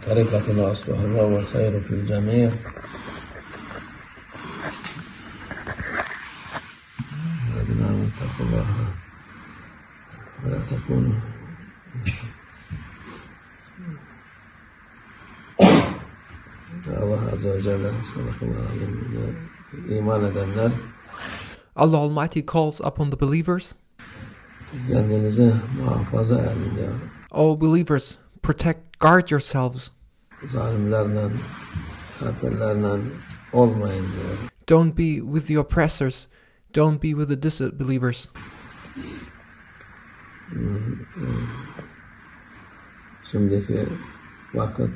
طريقتنا أصلها الروى والخير في الجميع الذين آمنوا اتقوا الله ولا تكونوا Allah Azze ve Celle iman edenler Allah Almighty calls upon the believers. Kendinizi muhafaza edin ya. O believers, protect, guard yourselves. Zalimlerle, kafirlerle olmayın diyor. Don't be with the oppressors. Don't be with the disbelievers. Şimdiki vakit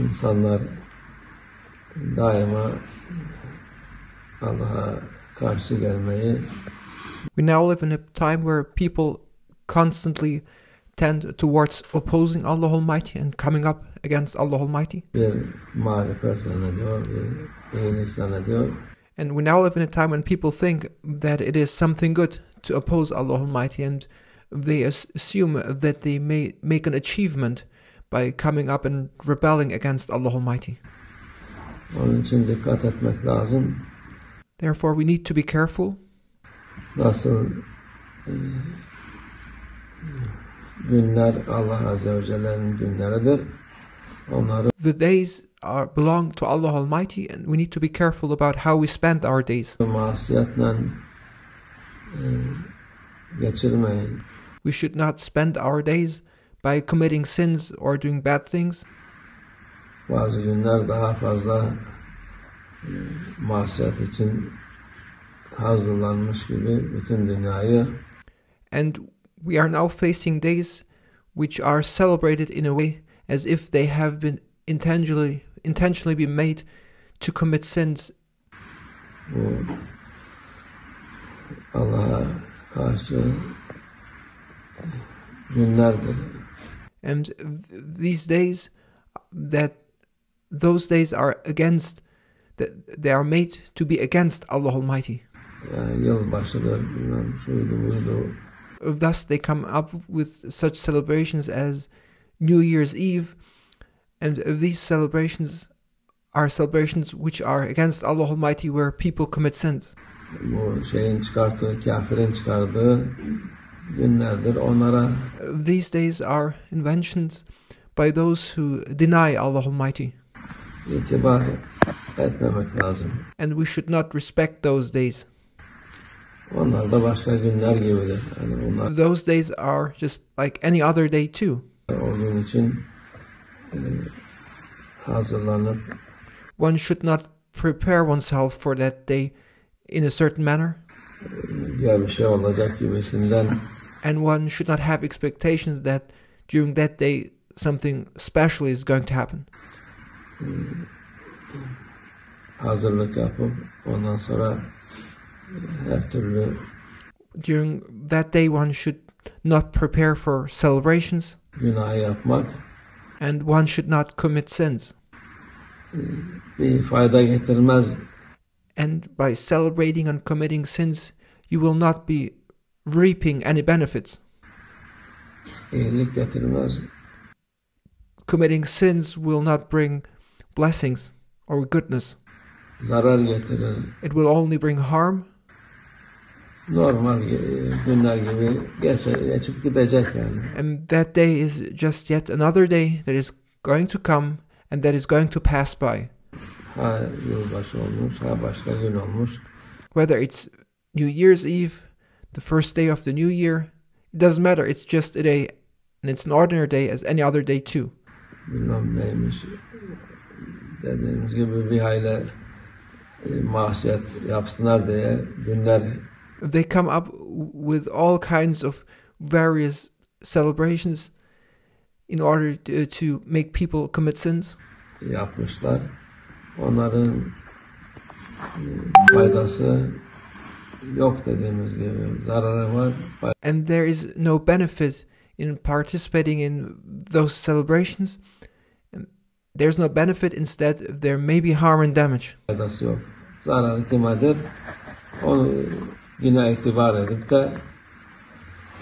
insanlar daima Allah'a karşı gelmeyi We now live in a time where people constantly tend towards opposing Allah Almighty and coming up against Allah Almighty. bir marifet zannediyor, bir iyilik zannediyor. And we now live in a time when people think that it is something good to oppose Allah Almighty, and they assume that they may make an achievement by coming up and rebelling against Allah Almighty. Onun için dikkat etmek lazım. Therefore, we need to be careful. Nasıl günler Allah Azze ve Celle'nin günleridir. Onları The days belong to Allah Almighty, and we need to be careful about how we spend our days. masiyetle geçirmeyin. We should not spend our days by committing sins or doing bad things. Bazı günler daha fazla masiyet için hazırlanmış gibi bütün dünyayı And we are now facing days which are celebrated in a way as if they have been intentionally been made to commit sins. bu Allah'a karşı günlerdir. And these days, those days are they are made to be against Allah Almighty. Yani yılbaşıdır, bilmem şuydu buydu. Thus they come up with such celebrations as New Year's Eve, and these celebrations are celebrations which are against Allah Almighty, where people commit sins. Bu şeyin çıkarttığı, kafirin çıkardığı günlerdir. Onlara These days are inventions by those who deny Allah Almighty, itibar etmemek lazım. and we should not respect those days. Onlar da başka günler gibidir. Yani onlar Those days are just like any other day too. o gün için hazırlanıp One should not prepare oneself for that day in a certain manner, ya bir şey olacak gibisinden and one should not have expectations that during that day something special is going to happen. hazırlık yapıp ondan sonra her türlü During that day one should not prepare for celebrations, günah yapmak and one should not commit sins. bir fayda getirmez. And by celebrating and committing sins, you will not be reaping any benefits. İyilik getirmez. Committing sins will not bring blessings or goodness. Zarar getirir. It will only bring harm. Normal günler gibi geçip gidecek yani. And that day is just yet another day that is going to come and that is going to pass by. Ha yılbaşı olmuş, ha başka gün olmuş. Whether it's New Year's Eve, the first day of the new year, it doesn't matter. It's just a day, and it's an ordinary day as any other day too. Bilmem neymiş. Dediğimiz gibi bir hayli masiyet yapsınlar diye günler They come up with all kinds of various celebrations in order to make people commit sins. yapmışlar. Onların faydası yok dediğimiz gibi. Zararı var. And there is no benefit in participating in those celebrations. There's no benefit. Instead, there may be harm and damage. Faydası yok. Zararı kimedir? Onu yine itibar edip de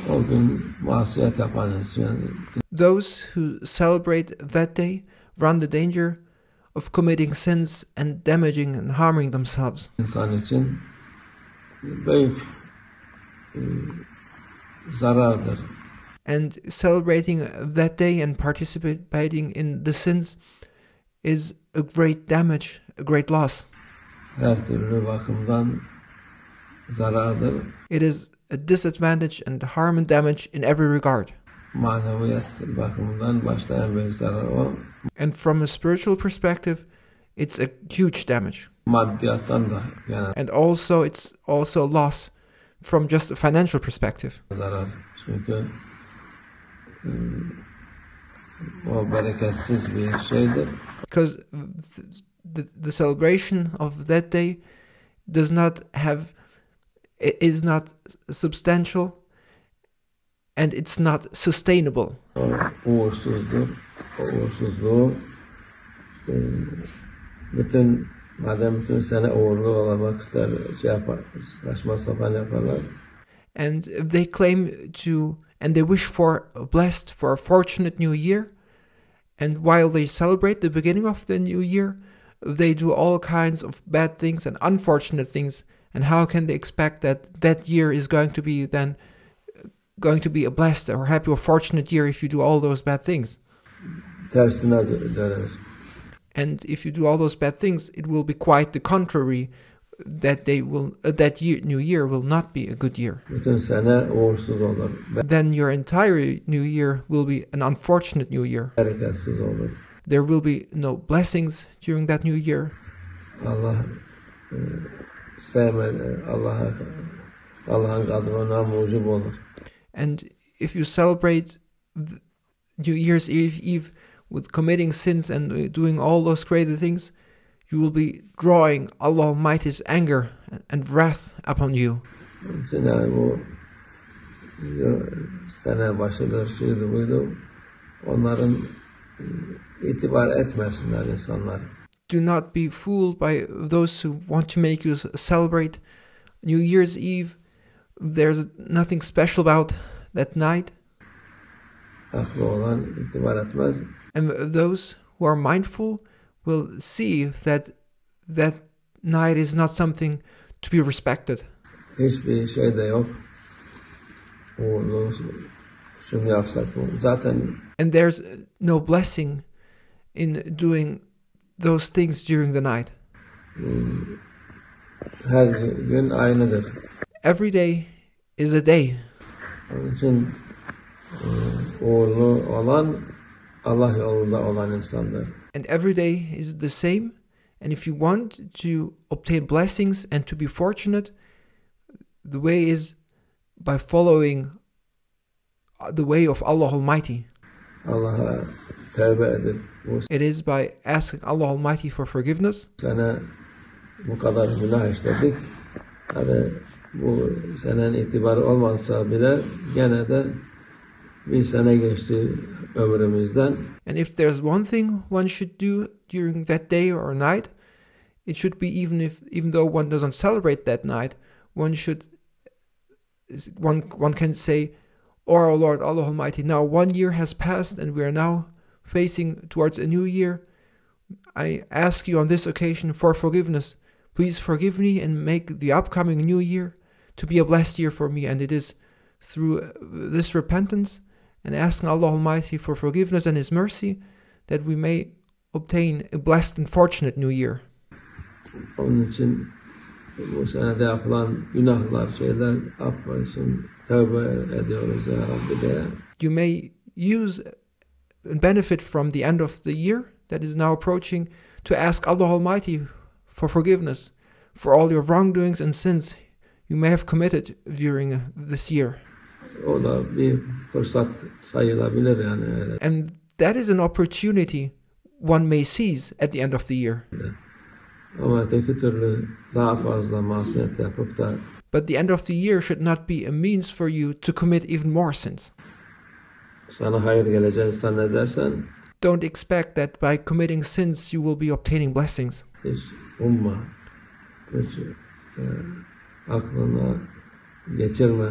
O gün masiyet yapan için Those who celebrate that day run the danger of committing sins and damaging and harming themselves. insan için büyük zarardır. And celebrating that day and participating in the sins is a great damage, a great loss. Her türlü bakımdan zarardır. It is a disadvantage and harm and damage in every regard. Maneviyat bakımından başlayan bir zarar o. And from a spiritual perspective, it's a huge damage. Maddiyattan da gene And also, it's also a loss from just a financial perspective. zarar. Çünkü o bereketsiz bir şeydir. Because the celebration of that day is not substantial, and it's not sustainable. O uğursuzluğu bütün sene uğurlu olamak ister, yapar, saçma sapan yaparlar. And they claim to, and they wish for a fortunate new year. And while they celebrate the beginning of the new year, they do all kinds of bad things and unfortunate things. And how can they expect that year is going to be a blessed or happy or fortunate year if you do all those bad things? Tersine döner. And if you do all those bad things, it will be quite the contrary. New year will not be a good year. Bütün sene uğursuz olur. Then your entire new year will be an unfortunate new year. Bereketsiz olur. There will be no blessings during that new year. Allah sevmedi. Allah'ın kadrına mucib olur. And if you celebrate New Year's Eve with committing sins and doing all those crazy things, you will be drawing Allah Almighty's anger and wrath upon you. Yani bu sene başıdır, şuydu buydu. Onların itibar etmesinler insanlar. Do not be fooled by those who want to make you celebrate New Year's Eve. There's nothing special about that night. Aklı olan itibar etmez. And those who are mindful will see that night is not something to be respected. Hiçbir şey de yok. Uğurlu, şunu yapsak bu. Zaten And there's no blessing in doing those things during the night. Her gün aynıdır. Every day is a day. Onun için uğurlu olan Allah yolunda olan insanlar. And every day is the same. And if you want to obtain blessings and to be fortunate, the way is by following the way of Allah Almighty. Allah'a tevbe edip It is by asking Allah Almighty for forgiveness. sene bu kadar günah işledik. Hani bu senenin itibarı olmazsa bile gene de bir sene geçti ömrümüzden. And if there's one thing one should do during that day or night, it should be even though one doesn't celebrate that night, one can say, "Oh our Lord, Allah Almighty, now 1 year has passed and we are now facing towards a new year. I ask you on this occasion for forgiveness. Please forgive me and make the upcoming new year to be a blessed year for me." And it is through this repentance and asking Allah Almighty for forgiveness and His mercy that we may obtain a blessed and fortunate new year. Onun için bu senede yapılan günahlar, şeyler affetsin, tövbe ediyoruz ya Rabbi diye. You may use and benefit from the end of the year that is now approaching to ask Allah Almighty for forgiveness for all your wrongdoings and sins you may have committed during this year. O da bir fırsat sayılabilir yani. And that is an opportunity one may seize at the end of the year. Ama öteki türlü daha fazla masiyet yapıp da But the end of the year should not be a means for you to commit even more sins. sana hayır geleceğini zannedersen Don't expect that by committing sins you will be obtaining blessings. hiç umma. Hiç aklına geçirme.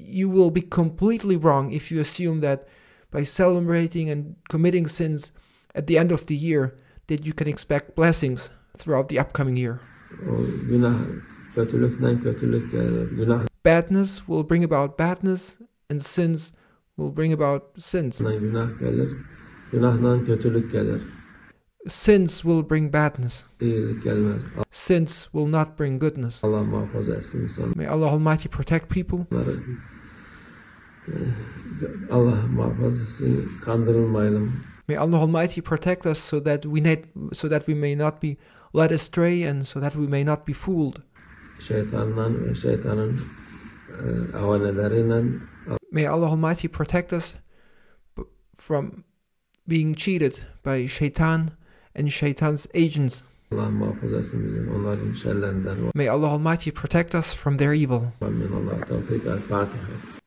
you will be completely wrong if you assume that by celebrating and committing sins at the end of the year that you can expect blessings throughout the upcoming year. O günah kötülükten kötülük gelir. Günah Badness will bring about badness, and sins will bring about sins. günah gelir. Günahdan kötülük gelir. Sins will bring badness. İyilik gelmez. Sins will not bring goodness. Allah muhafaza etsin insanları. May Allah Almighty protect people. Allah muhafaza etsin. Kandırılmayalım. May Allah Almighty protect us so that we may not be led astray and so that we may not be fooled. Şeytandan ve şeytanın avaneleriyle May Allah Almighty protect us from being cheated by shaitan and shaitan's agents. Allah muhafaza etsin bizi onların şerlerinden. May Allah Almighty protect us from their evil. Amin. Allah tevfik. Fatiha.